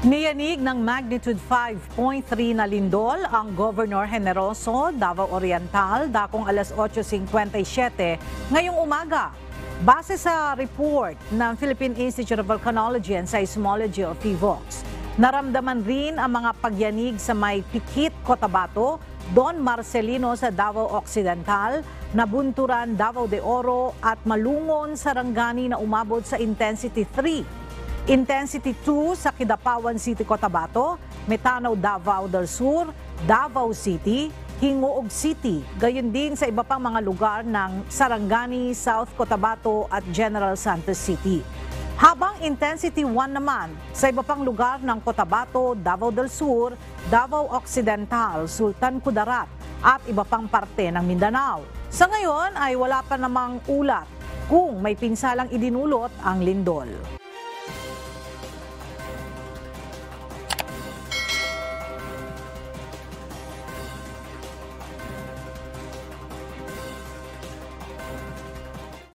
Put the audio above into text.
Niyanig ng magnitude 5.3 na lindol ang Governor Generoso, Davao Oriental, dakong alas 8:57 ngayong umaga. Base sa report ng Philippine Institute of Volcanology and Seismology o PHIVOLCS, naramdaman rin ang mga pagyanig sa may Pikit, Cotabato, Don Marcelino sa Davao Occidental, Nabunturan, Davao de Oro at Malungon, Sarangani na umabot sa intensity 3. Intensity 2 sa Kidapawan City, Cotabato, Metanaw, Davao del Sur, Davao City, Hingoog City, gayon din sa iba pang mga lugar ng Sarangani, South Cotabato at General Santos City. Habang intensity 1 naman sa iba pang lugar ng Cotabato, Davao del Sur, Davao Occidental, Sultan Kudarat at iba pang parte ng Mindanao. Sa ngayon ay wala pa namang ulat kung may pinsalang idinulot ang lindol.